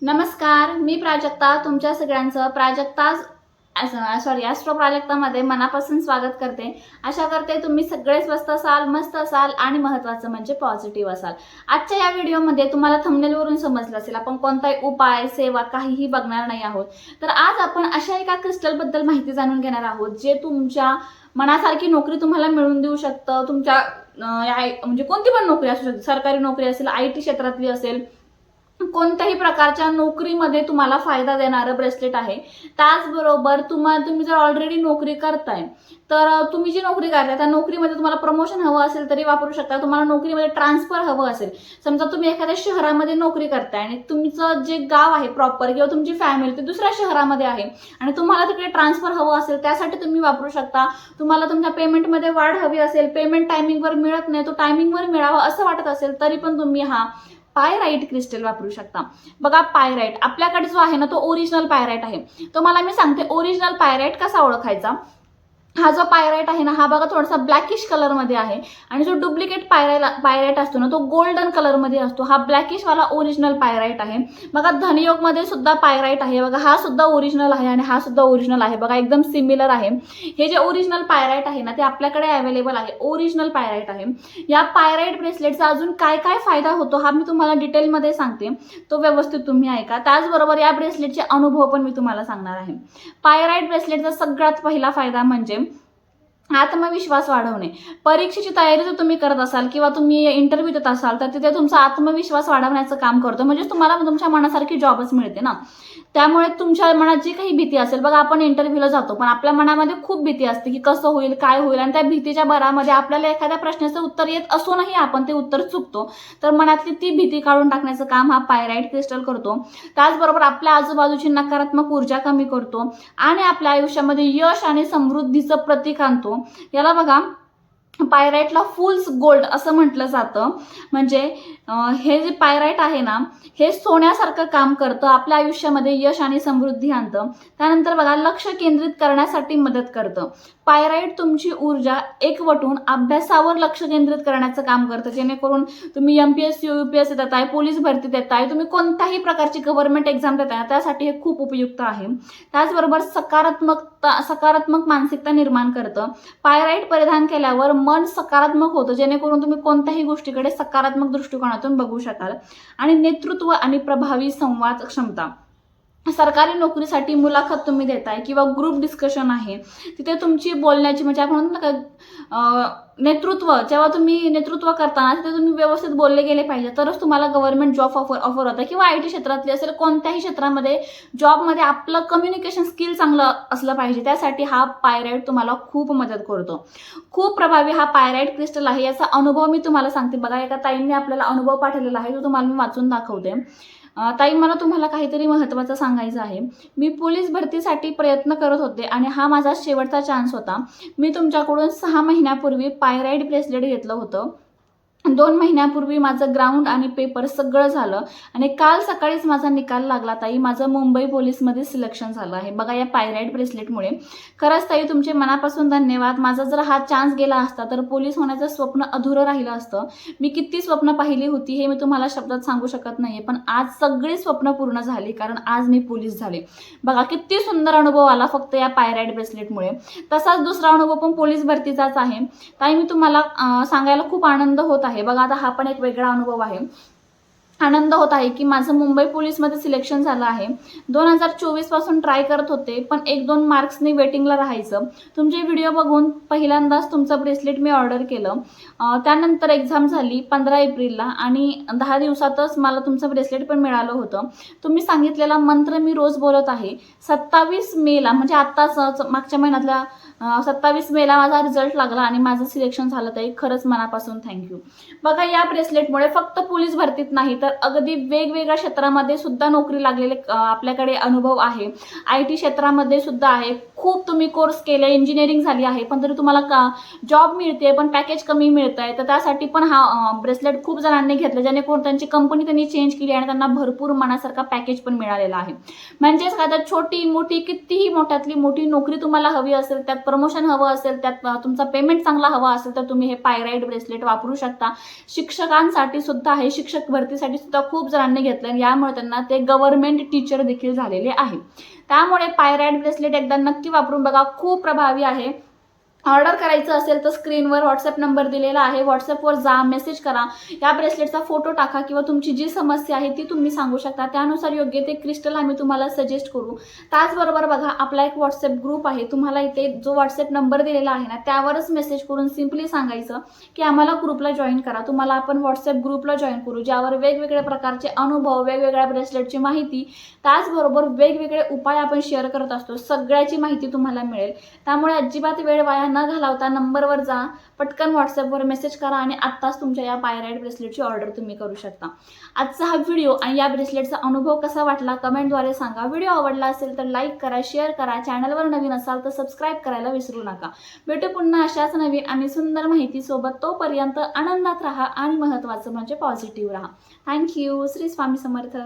नमस्कार, मी प्राजक्ता तुमच्या सगळ्यांचं ॲस्ट्रो प्राजक्तामध्ये मनापासून स्वागत करते। आशा करते तुम्ही सगळे स्वस्त असाल, मस्त असाल आणि महत्त्वाचं म्हणजे पॉझिटिव्ह असाल। आजच्या या व्हिडिओमध्ये तुम्हाला थंबनेलवरून समजलं असेल आपण कोणताही उपाय, सेवा काहीही बघणार नाही आहोत। तर आज आपण अशा एका क्रिस्टलबद्दल माहिती जाणून घेणार आहोत जे तुमच्या मनासारखी नोकरी तुम्हाला मिळवून देऊ शकतं। तुमच्या म्हणजे कोणती पण नोकरी असू शकते, सरकारी नोकरी असेल, IT क्षेत्रातली असेल, कोणत्याही प्रकारच्या नोकरीमध्ये तुम्हाला फायदा देणारं ब्रेसलेट आहे। त्याचबरोबर तुम्ही जर ऑलरेडी नोकरी करताय तर तुम्ही जी नोकरी करताय त्या नोकरीमध्ये तुम्हाला प्रमोशन हवं असेल तरी वापरू शकता। तुम्हाला नोकरीमध्ये ट्रान्सफर हवं असेल, समजा तुम्ही एखाद्या शहरामध्ये नोकरी करताय आणि तुमचं जे गाव आहे प्रॉपर किंवा तुमची फॅमिली ते दुसऱ्या शहरामध्ये आहे आणि तुम्हाला तिकडे ट्रान्सफर हवं असेल त्यासाठी तुम्ही वापरू शकता। तुम्हाला तुमच्या पेमेंटमध्ये वाढ हवी असेल, पेमेंट टायमिंगवर मिळत नाही, तो टायमिंगवर मिळावा असं वाटत असेल तरी पण तुम्ही हा पायराइट क्रिस्टल वापरू शकता। बघा, पायराइट आपल्याकडे जो आहे ना तो ओरिजिनल पायराइट आहे। तुम्हाला मी सांगते ओरिजिनल पायराइट कसा ओळखायचा। हा जो पायराइट आहे ना हा बघा थोडासा ब्लॅकिश कलर मध्ये आहे आणि जो डुप्लिकेट पायराइट असतो ना तो गोल्डन कलर मध्ये असतो। हा ब्लॅकिश वाला ओरिजिनल पायराइट आहे। बघा, धनयोग मध्ये सुद्धा पायराइट आहे। बघा, हा सुद्धा ओरिजिनल आहे आणि हा सुद्धा ओरिजिनल आहे। बघा, एकदम सिमिलर आहे। हे जे ओरिजिनल पायराइट आहे ना ते आपल्याकडे अवेलेबल आहे, ओरिजिनल पायराइट आहे। या पायराइट ब्रेसलेटचा अजून काय काय फायदा होतो हा मी तुम्हाला डिटेल मध्ये सांगते, तो व्यवस्थित तुम्ही ऐका। त्याचबरोबर या ब्रेसलेटचे अनुभव पण मी तुम्हाला सांगणार आहे। पायराइट ब्रेसलेटचा सगळ्यात पहिला फायदा म्हणजे आत्मविश्वास वाढवणे। परीक्षेची तयारी जर तुम्ही करत असाल किंवा तुम्ही इंटरव्ह्यू देत असाल तर तिथे तुमचा आत्मविश्वास वाढवण्याचं काम करतो। म्हणजे तुम्हाला तुमच्या मनासारखी जॉबच मिळते ना। त्यामुळे तुमच्या मनात जी काही भीती असेल, बघा आपण इंटरव्ह्यूला जातो पण आपल्या मनामध्ये खूप भीती असते की कसं होईल, काय होईल, आणि त्या भीतीच्या भरामध्ये आपल्याला एखाद्या प्रश्नाचं उत्तर येत असूनही आपण ते उत्तर चुकतो। तर मनातली ती भीती काढून टाकण्याचं काम हा पायराइट क्रिस्टल करतो। त्याचबरोबर आपल्या आजूबाजूची नकारात्मक ऊर्जा कमी करतो आणि आपल्या आयुष्यामध्ये यश आणि समृद्धीचं प्रतीक आणतो। याला बघा पायराइटला फुल्स गोल्ड असं म्हटलं जातं। म्हणजे हे जे पायराइट आहे ना हे सोन्यासारखं काम करतं, आपल्या आयुष्यामध्ये यश आणि समृद्धी आणतं। त्यानंतर बघा, लक्ष केंद्रित करण्यासाठी मदत करतं। पायराइट तुमची ऊर्जा एकवटून अभ्यासावर लक्ष केंद्रित करण्याचं काम करतं, जेणेकरून तुम्ही MPSC UPSC देताय, पोलीस भरती देताय, तुम्ही कोणत्याही प्रकारची गव्हर्नमेंट एक्झाम देताय त्यासाठी हे खूप उपयुक्त आहे। त्याचबरोबर सकारात्मक मानसिकता निर्माण करतं। पायराइट परिधान केल्यावर मन सकारात्मक होतं, जेणेकरून तुम्ही कोणत्याही गोष्टीकडे सकारात्मक दृष्टिकोनातून बघू शकाल। आणि नेतृत्व आणि प्रभावी संवाद क्षमता, सरकारी नोकरीसाठी मुलाखत तुम्ही देताय किंवा ग्रुप डिस्कशन आहे तिथे तुमची बोलण्याची म्हणजे आपण म्हणतो ना नेतृत्व, जेव्हा तुम्ही नेतृत्व करताना तिथे तुम्ही व्यवस्थित बोलले गेले पाहिजे तरच तुम्हाला गव्हर्नमेंट जॉब ऑफर होतं किंवा IT क्षेत्रातली असेल, कोणत्याही क्षेत्रामध्ये जॉबमध्ये आपलं कम्युनिकेशन स्किल चांगलं असलं पाहिजे। त्यासाठी हा पायराइट तुम्हाला खूप मदत करतो। खूप प्रभावी हा पायराइट क्रिस्टल आहे। याचा अनुभव मी तुम्हाला सांगते। बघा, एका ताईंनी आपल्याला अनुभव पाठवलेला आहे, तो तुम्हाला मी वाचून दाखवते। ताई, मला तुम्हाला काहीतरी महत्त्वाचं सांगायचं आहे। मी पोलीस भरतीसाठी प्रयत्न करत होते आणि हा माझा शेवटचा चान्स होता। मी तुमच्याकडून 6 महिन्यापूर्वी पायराइट ब्रेसलेट घेतलं होतं। 2 महिन्यापूर्वी माझं ग्राउंड आणि पेपर सगळं झालं आणि काल सकाळीच माझा निकाल लागला ताई। माझं मुंबई पोलीसमध्ये सिलेक्शन झालं आहे। बघा, या पायराइट ब्रेसलेटमुळे। खरंच ताई तुमचे मनापासून धन्यवाद। माझा जर हा चान्स गेला असता तर पोलीस होण्याचं स्वप्न अधुरं राहिलं असतं। मी किती स्वप्न पाहिली होती हे मी तुम्हाला शब्दात सांगू शकत नाहीये, पण आज सगळी स्वप्न पूर्ण झाली, कारण आज मी पोलीस झाले। बघा, किती सुंदर अनुभव आला फक्त या पायराइट ब्रेसलेटमुळे। तसाच दुसरा अनुभव पण पोलीस भरतीचाच आहे ताई, मी तुम्हाला सांगायला खूप आनंद होत आहे। बघा, आता हा पण एक वेगळा अनुभव आहे। आनंद होत आहे की माझं मुंबई पोलीसमध्ये सिलेक्शन झालं आहे। 2024 पासून ट्राय करत होते, पण 1-2 मार्क्सनी वेटिंगला राहायचं। तुमचे व्हिडिओ बघून पहिल्यांदाच तुमचं ब्रेसलेट मी ऑर्डर केलं। त्यानंतर एक्झाम झाली 15 एप्रिलला आणि 10 दिवसातच मला तुमचं ब्रेसलेट पण मिळालं होतं। तुम्ही सांगितलेला मंत्र मी रोज बोलत आहे। 27 मेला म्हणजे आत्ताच मागच्या महिन्यातल्या 27 मेला माझा रिझल्ट लागला आणि माझं सिलेक्शन झालं। ताई, खरंच मनापासून थँक्यू। बघा, या ब्रेसलेटमुळे फक्त पोलीस भरतीत नाही तर अगदी वेगवेगळ्या क्षेत्रामध्ये सुद्धा नोकरी लागलेले आपल्याकडे अनुभव आहे। IT क्षेत्रामध्ये सुद्धा आहे। खूप तुम्ही कोर्स केले, इंजिनिअरिंग झाली आहे, पण तरी तुम्हाला जॉब मिळते पण पॅकेज कमी मिळतंय, तर त्यासाठी पण हा ब्रेसलेट खूप जणांनी घेतलं, जेणेकरून त्यांची कंपनी त्यांनी चेंज केली आणि त्यांना भरपूर मनासारखा पॅकेज पण मिळालेला आहे। म्हणजेच काय, तर छोटी मोठी कितीही मोठ्यातली मोठी नोकरी तुम्हाला हवी असेल त्यात प्रमोशन हवं असेल, त्यात तुमचा पेमेंट चांगला हवा असेल, तर तुम्ही हे पायराईट ब्रेसलेट वापरू शकता. शिक्षकांसाठी सुद्धा आहे, शिक्षक भरतीसाठी सुद्धा खूप जणांनी घेतलं, यामुळे त्यांना ते गव्हर्नमेंट टीचर देखील झालेले आहे. त्यामुळे पायराईट ब्रेसलेट एकदा नक्की वापरून बघा, खूप प्रभावी आहे. ऑर्डर करायचं असेल तर स्क्रीनवर व्हॉट्सअप नंबर दिलेला आहे, व्हॉट्सअपवर जा, मेसेज करा, या ब्रेसलेटचा फोटो टाका किंवा तुमची जी समस्या आहे ती तुम्ही सांगू शकता. त्यानुसार योग्य ते क्रिस्टल आम्ही तुम्हाला सजेस्ट करू. त्याचबरोबर बघा, आपला एक व्हॉट्सअप ग्रुप आहे. तुम्हाला इथे जो व्हॉट्सअप नंबर दिलेला आहे ना, त्यावरच मेसेज करून सिम्पली सांगायचं की आम्हाला ग्रुपला जॉईन करा. तुम्हाला आपण व्हॉट्सअप ग्रुपला जॉईन करू, ज्यावर वेगवेगळ्या प्रकारचे अनुभव, वेगवेगळ्या ब्रेसलेटची माहिती, त्याचबरोबर वेगवेगळे उपाय आपण शेअर करत असतो. सगळ्याची माहिती तुम्हाला मिळेल. त्यामुळे अजिबात वेळ वाया न घालवता नंबरवर जा, पटकन व्हॉट्सअपवर मेसेज करा आणि आत्ताच तुमच्या या पायराईट ब्रेसलेटची ऑर्डर तुम्ही करू शकता. आजचा हा व्हिडिओ आणि या ब्रेसलेटचा अनुभव कसा वाटला कमेंटद्वारे सांगा. व्हिडिओ आवडला असेल तर लाईक करा, शेअर करा. चॅनलवर नवीन असाल तर सबस्क्राईब करायला विसरू नका. भेटू पुन्हा अशाच नवीन आणि सुंदर माहितीसोबत. तोपर्यंत आनंदात राहा आणि महत्त्वाचं म्हणजे पॉझिटिव्ह राहा. थँक्यू. श्री स्वामी समर्थ.